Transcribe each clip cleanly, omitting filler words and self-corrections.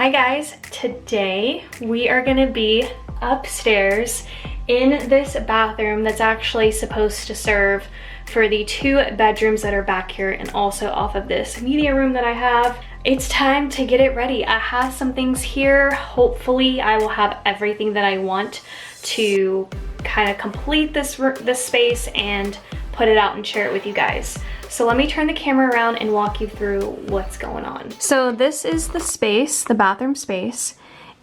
Hi guys, today we are gonna be upstairs in this bathroom that's actually supposed to serve for the 2 bedrooms that are back here and also off of this media room that I have. It's time to get it ready. I have some things here. Hopefully I will have everything that I want to kind of complete this space and put it out and share it with you guys. So let me turn the camera around and walk you through what's going on. So this is the space, the bathroom space,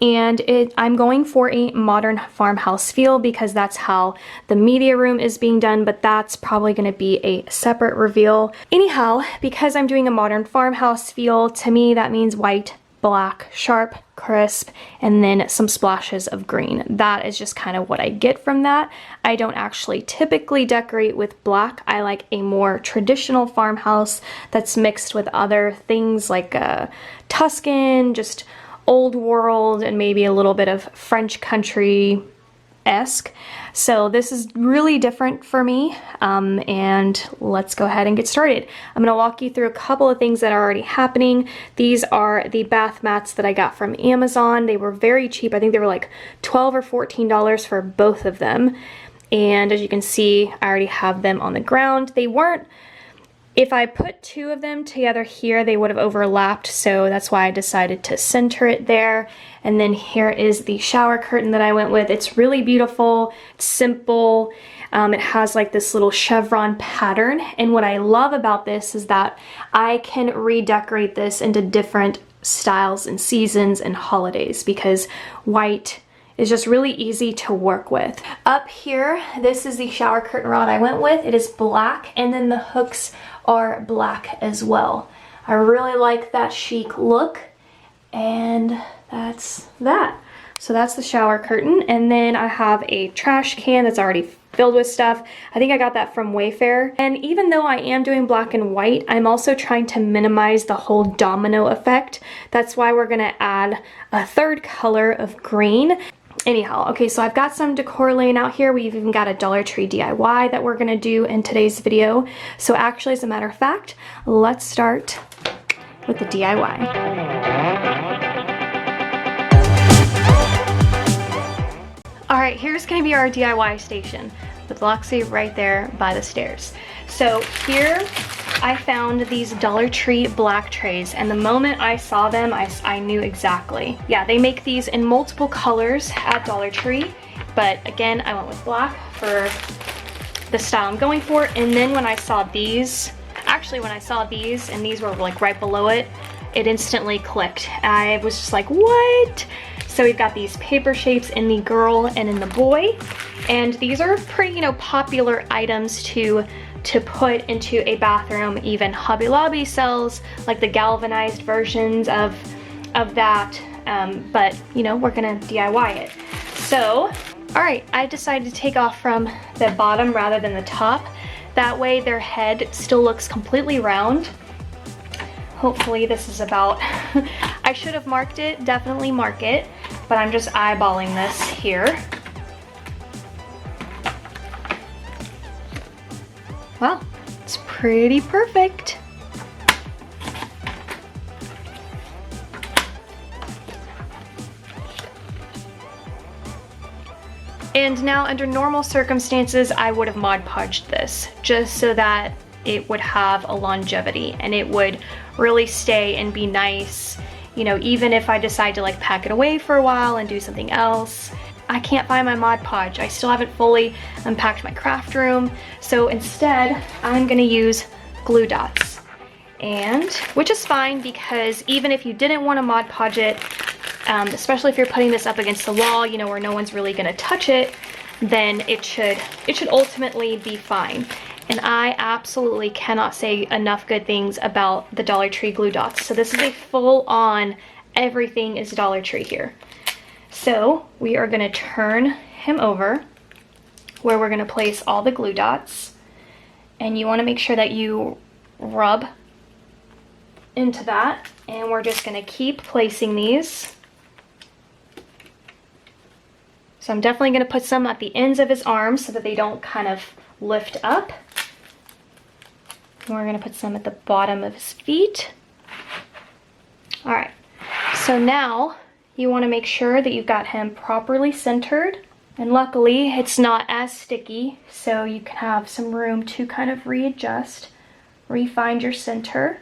and I'm going for a modern farmhouse feel because that's how the media room is being done, but that's probably gonna be a separate reveal. Anyhow, because I'm doing a modern farmhouse feel, to me that means white, black, sharp, crisp, and then some splashes of green. That is just kind of what I get from that. I don't actually typically decorate with black. I like a more traditional farmhouse that's mixed with other things like Tuscan, just old world, and maybe a little bit of French country-esque. So this is really different for me, and let's go ahead and get started. I'm gonna walk you through a couple of things that are already happening. These are the bath mats that I got from Amazon. They were very cheap. I think they were like $12 or $14 for both of them. And as you can see, I already have them on the ground. They weren't, if I put 2 of them together here, they would have overlapped, so that's why I decided to center it there. And then here is the shower curtain that I went with. It's really beautiful, it's simple. It has like this little chevron pattern, and what I love about this is that I can redecorate this into different styles and seasons and holidays because white is just really easy to work with. Up here, this is the shower curtain rod I went with. It is black, and then the hooks are black as well. I really like that chic look, and that's that. So that's the shower curtain, and then I have a trash can that's already filled with stuff. I think I got that from Wayfair. And even though I am doing black and white, I'm also trying to minimize the whole domino effect. That's why we're gonna add a 3rd color of green. Anyhow, okay, so I've got some decor laying out here. We've even got a Dollar Tree DIY that we're gonna do in today's video. So actually, as a matter of fact, let's start with the DIY. All right, here's gonna be our DIY station with Loxie right there by the stairs. So here I found these Dollar Tree black trays, and the moment I saw them, I knew exactly. Yeah, they make these in multiple colors at Dollar Tree, but again, I went with black for the style I'm going for. And then when I saw these, actually when I saw these, and these were like right below it, it instantly clicked. I was just like, what? So we've got these paper shapes in the girl and in the boy, and these are pretty, popular items to put into a bathroom. Even Hobby Lobby sells like the galvanized versions of that, but we're gonna DIY it. So, all right, I decided to take off from the bottom rather than the top. That way their head still looks completely round. Hopefully this is about, I should have marked it, definitely mark it, but I'm just eyeballing this here. Wow, it's pretty perfect. And now under normal circumstances, I would have Mod Podged this just so that it would have a longevity and it would really stay and be nice. Even if I decide to like pack it away for a while and do something else, I can't find my Mod Podge. I still haven't fully unpacked my craft room. So instead, I'm gonna use glue dots. And, which is fine because even if you didn't want to Mod Podge it, especially if you're putting this up against the wall, where no one's really gonna touch it, then it should ultimately be fine. And I absolutely cannot say enough good things about the Dollar Tree glue dots. So this is a full-on, everything is Dollar Tree here. So we are gonna turn him over where we're gonna place all the glue dots. And you wanna make sure that you rub into that. And we're just gonna keep placing these. So I'm definitely gonna put some at the ends of his arms so that they don't kind of lift up. And we're gonna put some at the bottom of his feet. All right, So now you want to make sure that you've got him properly centered. And luckily it's not as sticky, so you can have some room to kind of readjust, refine your center.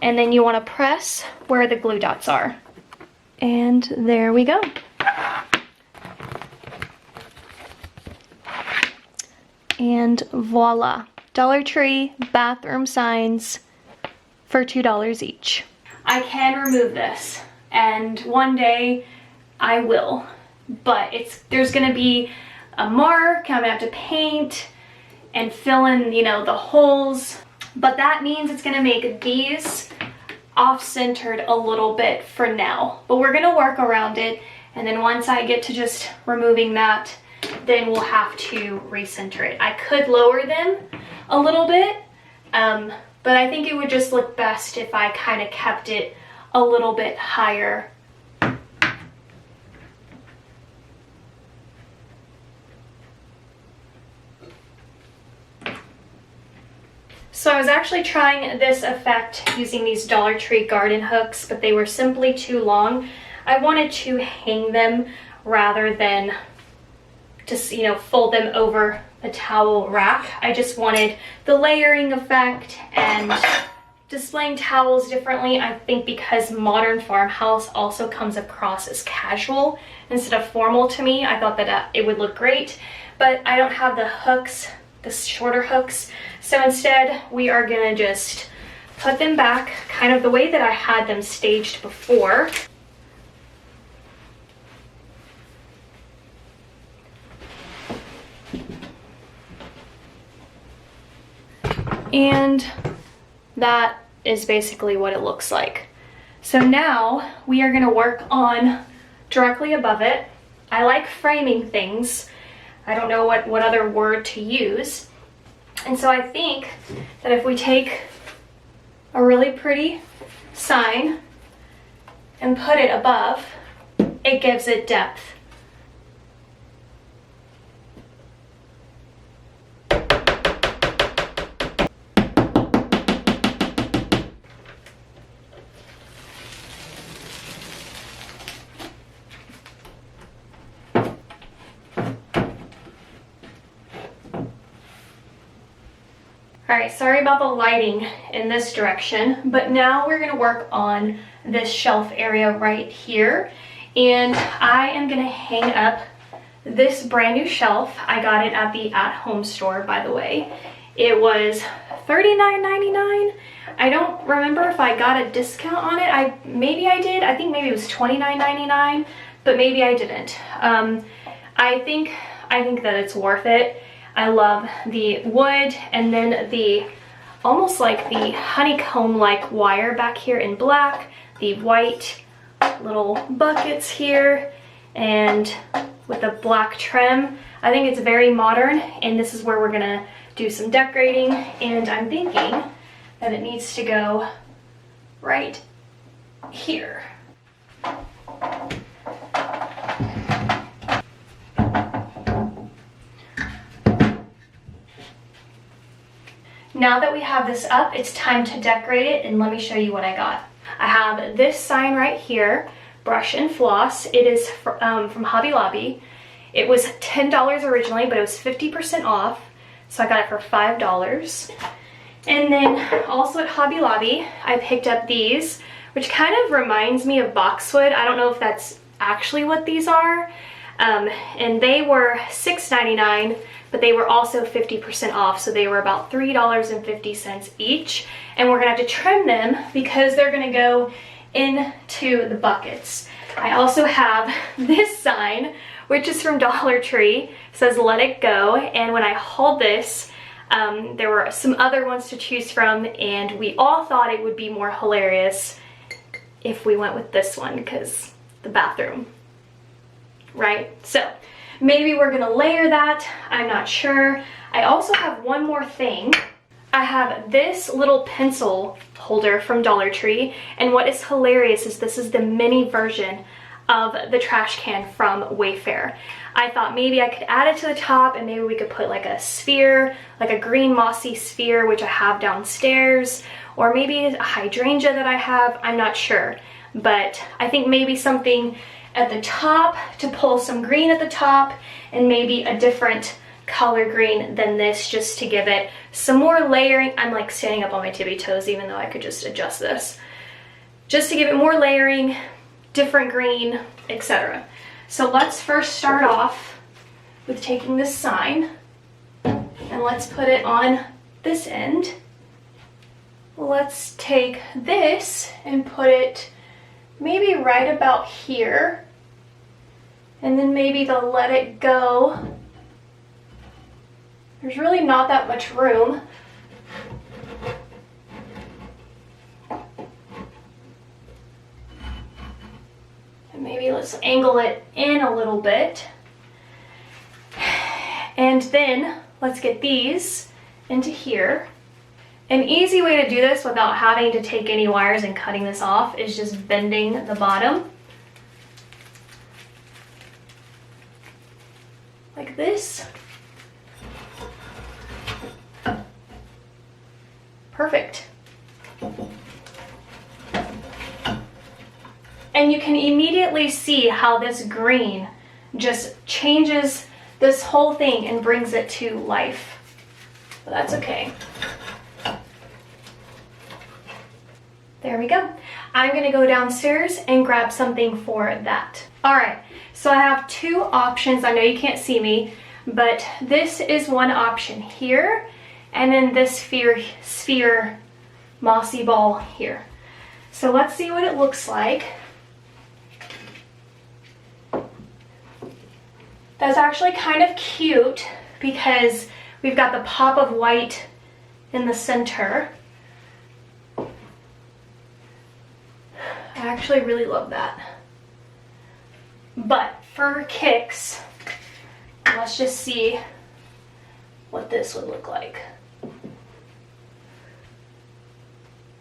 And then you want to press where the glue dots are. And there we go. And voila, Dollar Tree bathroom signs for $2 each. I can remove this, and one day I will, but there's gonna be a mark. I'm gonna have to paint and fill in, you know, the holes, but that means it's gonna make these off-centered a little bit for now, but we're gonna work around it. And then once I get to just removing that, then we'll have to recenter it. I could lower them a little bit, but I think it would just look best if I kind of kept it a little bit higher. So I was actually trying this effect using these Dollar Tree garden hooks, but they were simply too long. I wanted to hang them rather than just, you know, fold them over a towel rack. I just wanted the layering effect and displaying towels differently. I think because modern farmhouse also comes across as casual instead of formal to me, I thought that it would look great, but I don't have the hooks, the shorter hooks. So instead we are gonna just put them back kind of the way that I had them staged before. And that is basically what it looks like. So now we are gonna work on directly above it. I like framing things. I don't know what other word to use. And so I think that if we take a really pretty sign and put it above, it gives it depth. All right, sorry about the lighting in this direction, but now we're gonna work on this shelf area right here. And I am gonna hang up this brand new shelf. I got it at the At Home store, by the way. It was $39.99. I don't remember if I got a discount on it. Maybe I did. I think maybe it was $29.99, but maybe I didn't. I think that it's worth it. I love the wood, and then the almost like the honeycomb-like wire back here in black, the white little buckets here, and with the black trim. I think it's very modern, and this is where we're gonna do some decorating, and I'm thinking that it needs to go right here. Now that we have this up, it's time to decorate it, and let me show you what I got. I have this sign right here, Brush and Floss. It is from Hobby Lobby. It was $10 originally, but it was 50% off, so I got it for $5. And then also at Hobby Lobby, I picked up these, which kind of reminds me of boxwood. I don't know if that's actually what these are. And they were $6.99, but they were also 50% off, so they were about $3.50 each. And we're gonna have to trim them because they're gonna go into the buckets. I also have this sign, which is from Dollar Tree. It says "Let It Go," and when I hauled this, there were some other ones to choose from, and we all thought it would be more hilarious if we went with this one because the bathroom, right? So maybe we're gonna layer that, I'm not sure. I also have one more thing. I have this little pencil holder from Dollar Tree, and what is hilarious is this is the mini version of the trash can from Wayfair. I thought maybe I could add it to the top, and maybe we could put like a sphere, like a green mossy sphere, which I have downstairs, or maybe a hydrangea that I have, I'm not sure. but I think maybe something at the top to pull some green at the top, and maybe a different color green than this, just to give it some more layering. I'm like standing up on my tippy toes even though I could just adjust this. Just to give it more layering, different green, etc. So let's first start off with taking this sign and let's put it on this end. Let's take this and put it maybe right about here, and then maybe to let it go. There's really not that much room. And maybe let's angle it in a little bit. And then let's get these into here. An easy way to do this without having to take any wires and cutting this off is just bending the bottom like this. Perfect. And you can immediately see how this green just changes this whole thing and brings it to life. But that's okay. There we go. I'm gonna go downstairs and grab something for that. All right, so I have two options. I know you can't see me, but this is one option here, and then this sphere mossy ball here. So let's see what it looks like. That's actually kind of cute because we've got the pop of white in the center. I actually really love that. But for kicks, let's just see what this would look like.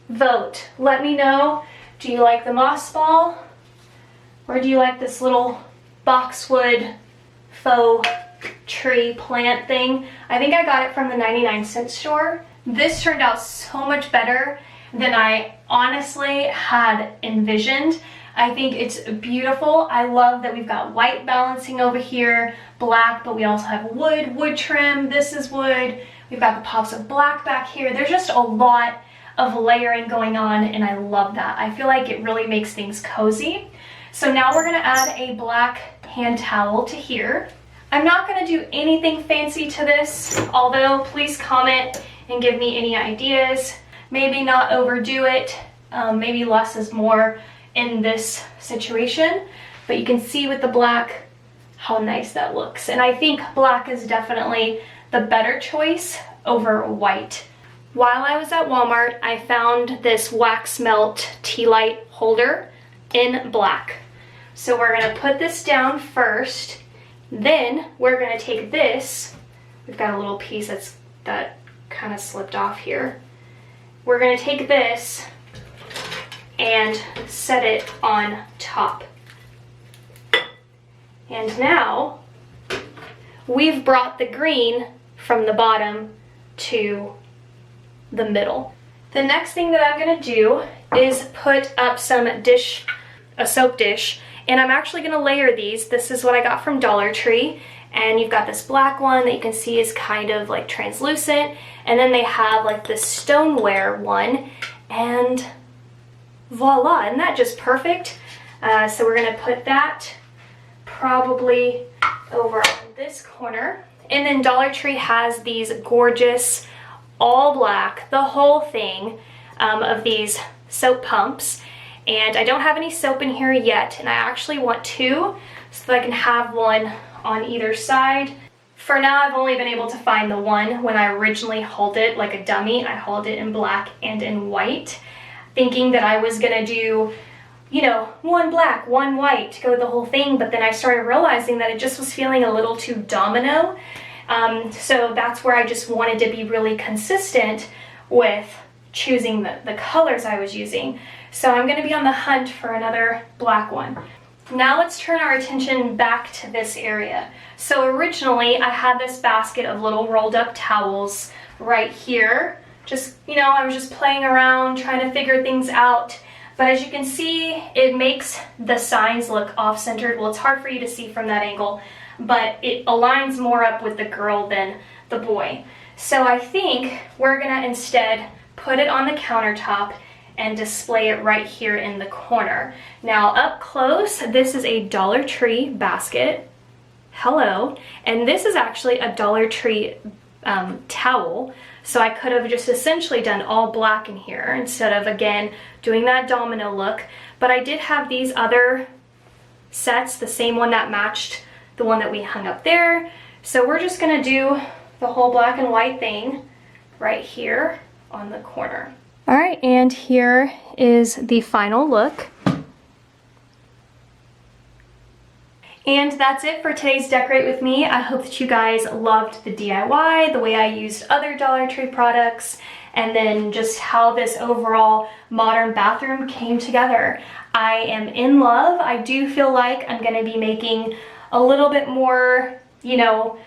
Vote. Let me know, do you like the moss ball or do you like this little boxwood faux tree plant thing? I think I got it from the 99-cent store. This turned out so much better than I honestly had envisioned. I think it's beautiful. I love that we've got white balancing over here, black, but we also have wood trim. This is wood. We've got the pops of black back here. There's just a lot of layering going on, and I love that. I feel like it really makes things cozy. So now we're gonna add a black hand towel to here. I'm not gonna do anything fancy to this, although please comment and give me any ideas. Maybe not overdo it, maybe less is more in this situation, but you can see with the black how nice that looks. And I think black is definitely the better choice over white. While I was at Walmart, I found this wax melt tea light holder in black. So we're gonna put this down first, then we're gonna take this, we've got a little piece that kind of slipped off here. We're gonna take this and set it on top. And now we've brought the green from the bottom to the middle. The next thing that I'm gonna do is put up a soap dish, and I'm actually gonna layer these. This is what I got from Dollar Tree. And you've got this black one that you can see is kind of like translucent, and then they have like this stoneware one, and voila, isn't that just perfect? So we're gonna put that probably over on this corner. And then Dollar Tree has these gorgeous all black, the whole thing, of these soap pumps. And I don't have any soap in here yet, and I actually want two so that I can have one on either side. For now, I've only been able to find the one. When I originally hauled it like a dummy, I hauled it in black and in white, thinking that I was gonna do, you know, one black, one white to go with the whole thing, but then I started realizing that it just was feeling a little too domino. So that's where I just wanted to be really consistent with choosing the colors I was using. So I'm gonna be on the hunt for another black one. Now let's turn our attention back to this area. So originally I had this basket of little rolled up towels right here. Just, you know, I was just playing around trying to figure things out. But as you can see, it makes the signs look off-centered. Well, it's hard for you to see from that angle, but it aligns more up with the girl than the boy. So I think we're gonna instead put it on the countertop and display it right here in the corner. Now up close, this is a Dollar Tree basket. Hello. And this is actually a Dollar Tree towel. So I could have just essentially done all black in here instead of, again, doing that domino look. But I did have these other sets, the same one that matched the one that we hung up there. So we're just gonna do the whole black and white thing right here on the corner. All right, and here is the final look. And that's it for today's Decorate With Me. I hope that you guys loved the DIY, the way I used other Dollar Tree products, and then just how this overall modern bathroom came together. I am in love. I do feel like I'm gonna be making a little bit more, you know,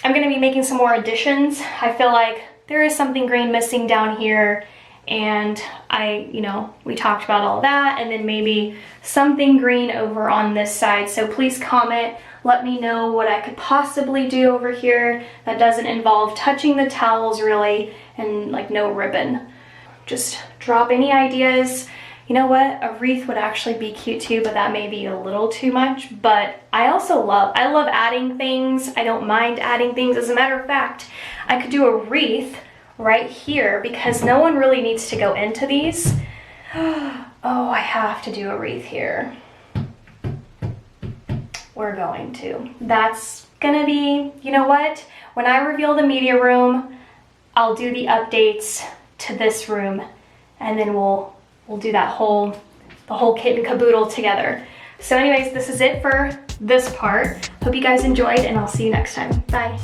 I'm gonna be making some more additions. I feel like there is something green missing down here, and we talked about all that, and then maybe something green over on this side. So please comment, let me know what I could possibly do over here that doesn't involve touching the towels really, and like no ribbon. Just drop any ideas. You know what, a wreath would actually be cute too, but that may be a little too much. But I love adding things. I don't mind adding things. As a matter of fact, I could do a wreath right here because no one really needs to go into these. Oh, I have to do a wreath here. We're going to. That's gonna be, you know what? When I reveal the media room, I'll do the updates to this room, and then we'll do the whole kit and caboodle together. So anyways, this is it for this part. Hope you guys enjoyed, and I'll see you next time. Bye.